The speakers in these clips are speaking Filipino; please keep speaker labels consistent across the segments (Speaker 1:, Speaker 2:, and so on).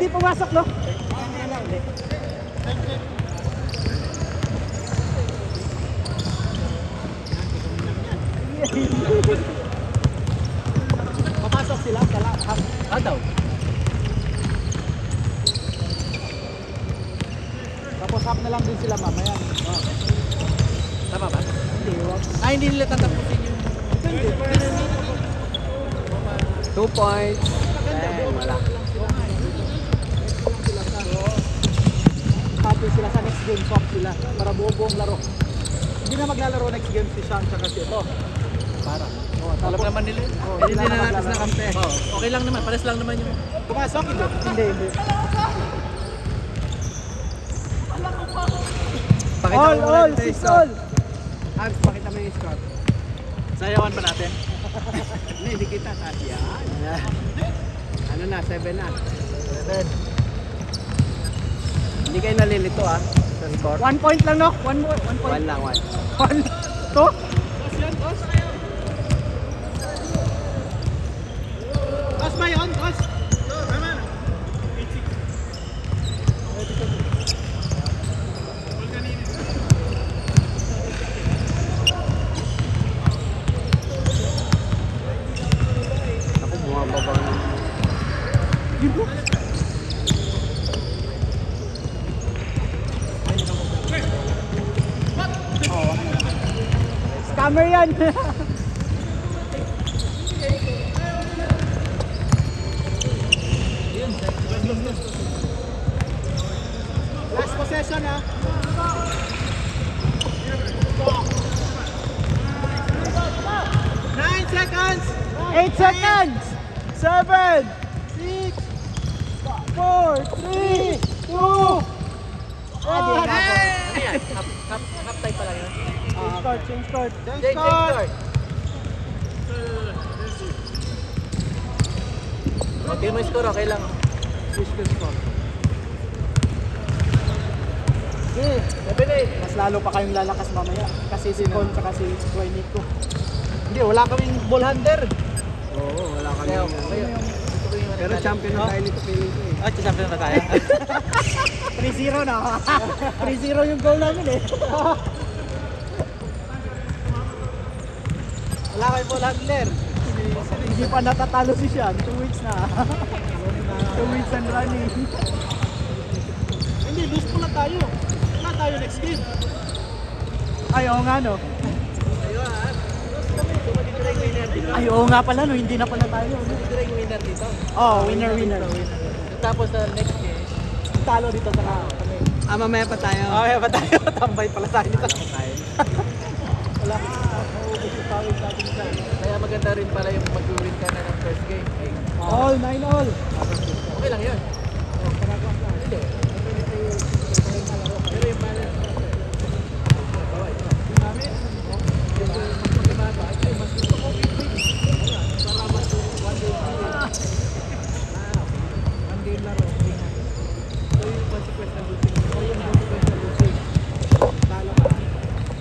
Speaker 1: hindi pumasok, no? Papasok sila sa lahat.
Speaker 2: Daw.
Speaker 1: Tapos half na lang din sila mamaya. Oh.
Speaker 2: Tama ba?
Speaker 1: Hindi, wag.
Speaker 2: Hindi nila tatapusin yung...
Speaker 1: Hindi.
Speaker 3: 2 points.
Speaker 1: Wala. Happy sila sa next game, soft sila. Para buong laro. Hindi na maglalaro next game si Sean tsaka si ito.
Speaker 2: Para.
Speaker 1: Oh,
Speaker 2: Alam naman nila.
Speaker 1: Hindi na natin na kampe.
Speaker 2: Okay lang naman. Pares lang naman yung...
Speaker 1: Pumasok, hindi. Hindi.
Speaker 3: Pakita
Speaker 1: All,
Speaker 3: mo muna
Speaker 1: all,
Speaker 3: dito yung
Speaker 1: 6
Speaker 3: score.
Speaker 1: all.
Speaker 3: Abs, pakita mo yung score.
Speaker 2: Sayawan ba natin?
Speaker 3: Hindi kita kasi yan. Ano na, 7 na.
Speaker 2: 7.
Speaker 3: Hindi kayo nalilito sa score.
Speaker 1: 1 point lang, no? 1 point.
Speaker 3: 1 lang, 1.
Speaker 1: 1, 2.
Speaker 2: Tos ba yun? Tos? Tama na.
Speaker 3: Ako, bumababa na.
Speaker 1: Scammer yan. Last possession, ha?
Speaker 2: 9 seconds!
Speaker 1: 8 seconds. 7, 6, 4, 3, 2, 1.
Speaker 2: Ayan. Half time pa lang yun.
Speaker 1: Change court.
Speaker 2: Change court. Tingnan mo yung score, okay lang.
Speaker 1: Switch the score.
Speaker 2: Okay. 7-8.
Speaker 1: Mas lalo pa kayong lalakas mamaya. Kasi si Con tsaka si Boy Nico.
Speaker 2: Hindi, wala kaming ball hunter.
Speaker 3: Oo, wala kami. Pero
Speaker 2: Pero
Speaker 3: champion na tayo nito, feeling ko eh.
Speaker 2: champion na tayo.
Speaker 1: 3-0 na. 3-0 yung goal namin eh.
Speaker 2: Wala kaming ball hunter.
Speaker 1: Hindi pa natatalo si Sean. 2 weeks na. 2 weeks and running.
Speaker 2: Hindi, lose po lang tayo. Wala tayo next game.
Speaker 1: Ay, oo nga no. Ay, oo nga pala no. Hindi na pala tayo. No?
Speaker 2: Hindi yung winner dito.
Speaker 1: Oh, winner.
Speaker 2: Tapos sa next game,
Speaker 1: Talo dito sa kami.
Speaker 3: Mamaya pa tayo.
Speaker 2: okay pa tayo. Tambay pala tayo dito.
Speaker 1: Wala. Maubos yung pawid natin sa.
Speaker 2: Kaya maganda rin pala yung mag-win ka na ng first game. Ay,
Speaker 1: All, 9 all.
Speaker 2: okay lang yun. Hindi. Pero yung balance.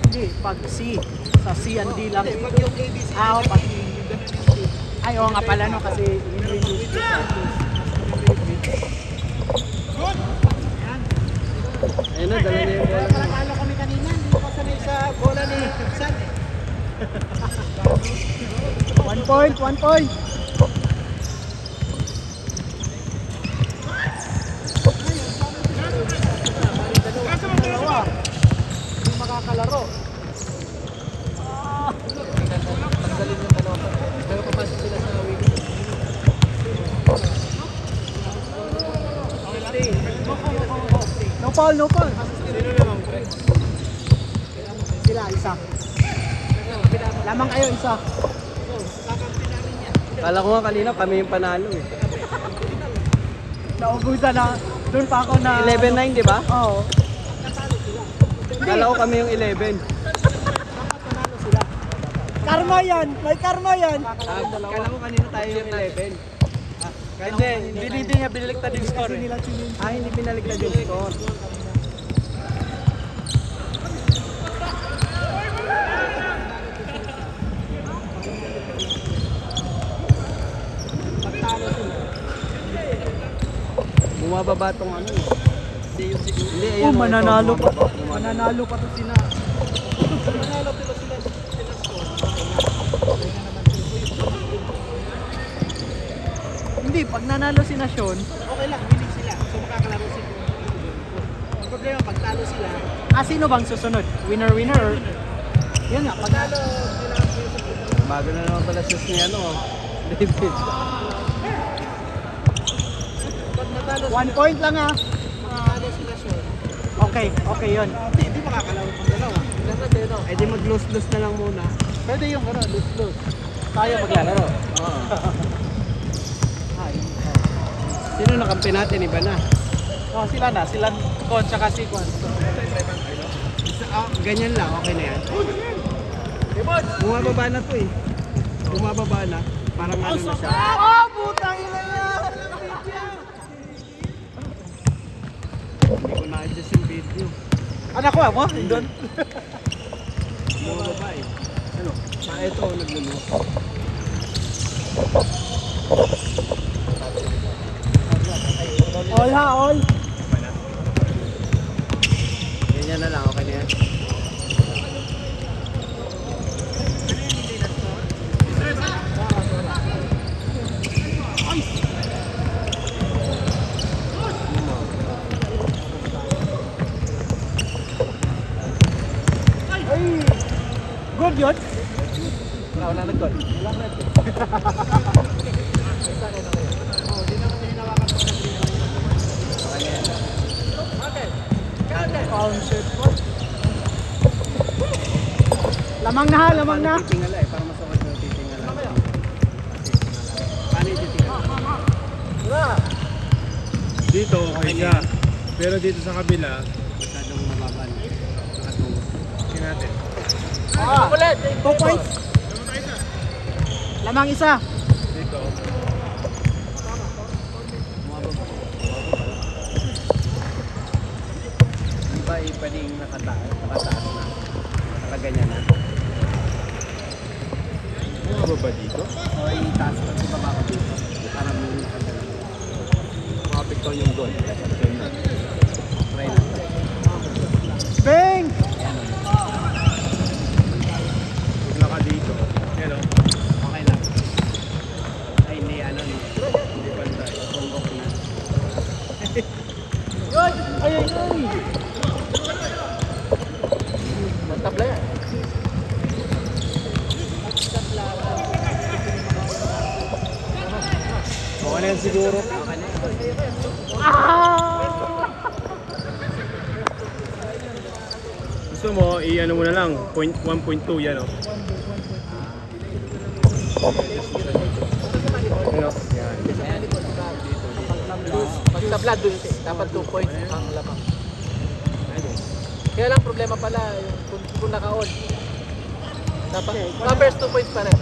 Speaker 1: Hindi, pag C. Sa C and D lang. Ah, pag ay, oo nga pala no. Kasi in-reduce ko sa
Speaker 3: Ayun na, dala niya yung bola.
Speaker 1: Nakakalo kami kanina. Hindi ko sanay sa bola ni San. 1 point, 1 point. Dalawa. Hindi makakalaro.
Speaker 2: Tanggalin yung dalawa pa. Pero papasok sila sa win.
Speaker 1: No foul, no foul.
Speaker 2: Sino naman, pre?
Speaker 1: Sila, isa. Lamang kayo, isa.
Speaker 3: Kala ko nga kanina kami yung panalo eh.
Speaker 1: Naubusan na. Doon pa ako na...
Speaker 3: 11-9, di ba?
Speaker 1: Oo.
Speaker 3: Kala ko kami yung 11.
Speaker 1: Karma yan! May karma yan!
Speaker 3: Kala ko kanina tayo yung 11.
Speaker 2: Hindi niya binaliktad yung score
Speaker 1: Kasi
Speaker 2: eh.
Speaker 1: nila chinin.
Speaker 3: Hindi pinaligtad yung score. Bumababa tong ano. Hindi, yung siguro. Hindi,
Speaker 1: Oh,
Speaker 3: ito,
Speaker 1: mananalo pa.
Speaker 3: bumababa.
Speaker 1: Mananalo pa to sina.
Speaker 2: Manalo sila sila score. Okay na naman sila.
Speaker 1: Hindi, pag nanalo si Nasyon,
Speaker 2: Okay lang, winning sila. So makakalaro sila. Ang problema, pag talo sila,
Speaker 1: sino bang susunod? Winner, winner? Or... Yun nga, pag
Speaker 2: talo, kailangan ko yung sa
Speaker 3: Bago na naman pala shoes ni ano. David.
Speaker 2: pag natalo
Speaker 1: 1 point lang ah.
Speaker 2: natalo sila sure.
Speaker 1: Okay, okay yun.
Speaker 2: Hindi makakalaro ng dalawa. Dapat eh, no?
Speaker 3: Eh di mag-lose-lose na lang muna.
Speaker 2: Pwede yung ano, lose-lose.
Speaker 1: Tayo maglalaro.
Speaker 3: Oo.
Speaker 1: Ay,
Speaker 3: Sino nakampi natin? Iba na.
Speaker 1: oh, sila na. Sila Con tsaka si Con.
Speaker 3: Ganyan lang. Okay na yan. Bumababa na to eh. Bumababa na. Parang ano na siya.
Speaker 1: Oh, putang ina yan!
Speaker 3: Hindi ko na-adjust yung video.
Speaker 1: Anak ko mo? Doon?
Speaker 3: Bumababa eh. Ano? Ito, naglulus.
Speaker 1: All ha, all.
Speaker 3: Ganyan na lang. Okay na yan.
Speaker 1: Ay, good yun.
Speaker 2: Wala nag-goal. Wala na ito.
Speaker 1: Lamang na ha, lamang na.
Speaker 3: Titingala eh. Parang mas okay na titingala. Paano yung titingala?
Speaker 4: Dito, okay siya. Pero dito sa kabila,
Speaker 3: Masyadong mababa na. Nakatungo.
Speaker 4: tingnan natin.
Speaker 2: Ulit!
Speaker 1: 2 points. Lamang isa.
Speaker 4: Dito.
Speaker 3: Di ba pwedeng nakataas na? Nakaganyan na.
Speaker 4: Ano ba dito?
Speaker 3: O itaas na si baba ko dito. Para may nakagalan.
Speaker 4: Makapit ko yung goal.
Speaker 3: Try na.
Speaker 1: Bang!
Speaker 4: Huwag naka dito. Yan o.
Speaker 3: Okay lang. Ay, hindi ano no.
Speaker 4: Hindi bantay.
Speaker 3: Tumbok na.
Speaker 1: Ay, ay, ay.
Speaker 2: Magtabla yan.
Speaker 4: Okay na yan siguro.
Speaker 3: Okay na.
Speaker 4: Gusto mo, i-ano mo na lang. 1.2 yan o. Ano? Yan.
Speaker 2: Magtabla dun. Dapat 2 points ang lamang. Kaya lang problema pala yung kung naka-on. Dapat, first 2 points pa rin.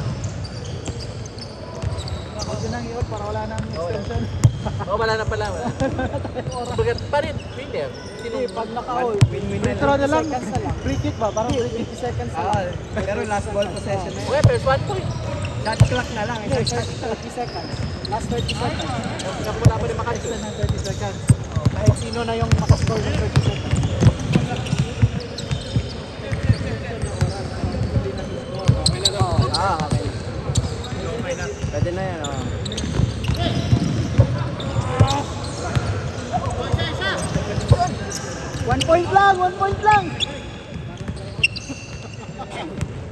Speaker 1: Huwag yun ang i-out para wala nang extension.
Speaker 2: Oo, wala na pala. Bagat pa rin, winner. Sino
Speaker 1: Hindi, pag naka-all.
Speaker 3: Win-win
Speaker 1: Free throw na lang. Free kick ba? Parang 20 seconds na lang.
Speaker 3: Pero last ball possession na yun.
Speaker 2: Okay, first 1 point.
Speaker 3: Shot clock na lang.
Speaker 1: Hindi, first 30 seconds. Last 30 seconds.
Speaker 2: Wala pa rin makalis.
Speaker 1: Extend ng 30 seconds. Kahit sino na yung makascore ng 30 seconds.
Speaker 3: Okay. Pwede na yan. Oh.
Speaker 1: 1 point lang! 1 point lang!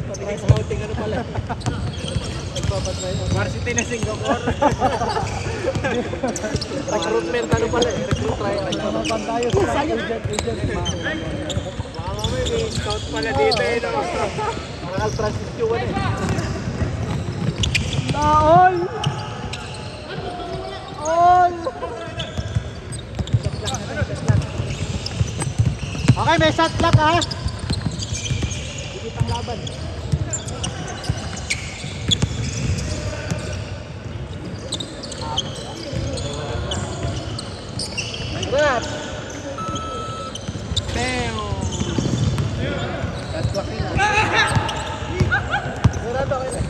Speaker 2: Pagiging scouting ano pala.
Speaker 3: Varsity na Singapore.
Speaker 2: Recruitment ano pala eh. Recruit trial.
Speaker 1: Mabang tayo sa agent.
Speaker 3: Baka may scout pala dito eh. No?
Speaker 2: Mga Al-Francis Q1 eh.
Speaker 1: All! All! Okay, may shot clock ha. Dikit ang laban.
Speaker 2: Grab!
Speaker 3: Damn! Shot clock yun.
Speaker 2: Grab ako yun.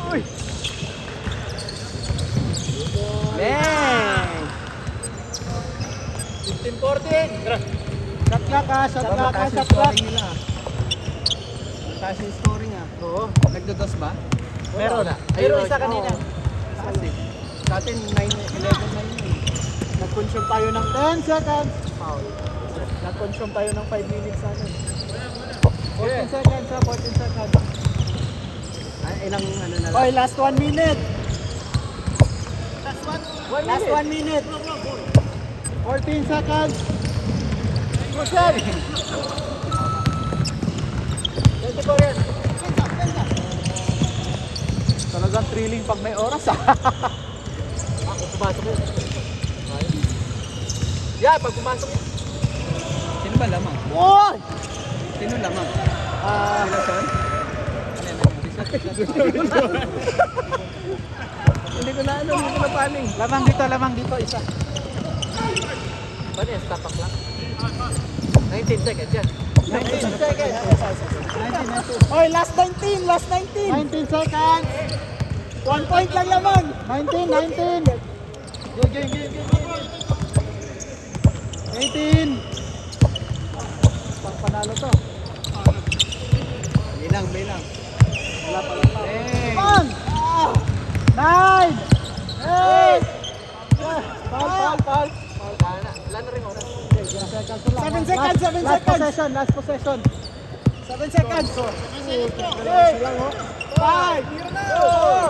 Speaker 1: Uy!
Speaker 2: Shot clock ha, shot clock ha, shot clock.
Speaker 3: Taas yung scoring ah.
Speaker 2: Oo.
Speaker 3: Nagdados ba?
Speaker 1: Meron.
Speaker 3: Ayun,
Speaker 1: Meron isa kanina.
Speaker 3: Kasi, sa atin, 9-11 na yun eh.
Speaker 1: Nag-consume tayo ng
Speaker 2: 10 seconds.
Speaker 1: foul. Nag-consume tayo ng 5 minutes sa ano.
Speaker 2: 14 seconds ha, 14 seconds.
Speaker 3: Ay, ilang ano na lang.
Speaker 1: Oy, last 1 minute. Last 1 minute.
Speaker 2: 14 seconds. Push-up.
Speaker 1: Talagang thrilling pag may oras ah.
Speaker 3: Ako, pumasok yun. Yeah, pag pumasok yun. Sino ba lamang?
Speaker 1: Oy!
Speaker 3: Sino lamang?
Speaker 1: Ah,
Speaker 3: Sila Son? Hindi ko na ano, hindi ko na paning.
Speaker 1: lamang dito isa.
Speaker 3: Paano yan? Tapak lang? 19 seconds yan.
Speaker 1: 19 seconds. Oy, last 19, last 19.
Speaker 2: 19 seconds.
Speaker 1: 1 point lang lamang.
Speaker 2: 19, 19.
Speaker 3: Game.
Speaker 2: 18.
Speaker 1: Panalo to.
Speaker 3: Bilang.
Speaker 1: Wala pa.
Speaker 3: Hey!
Speaker 2: 1. 9. 8. Foul.
Speaker 3: Wala na rin oras.
Speaker 1: 7 seconds, 7
Speaker 2: Last
Speaker 1: seconds.
Speaker 2: possession, last possession.
Speaker 1: 7 seconds.
Speaker 2: 5.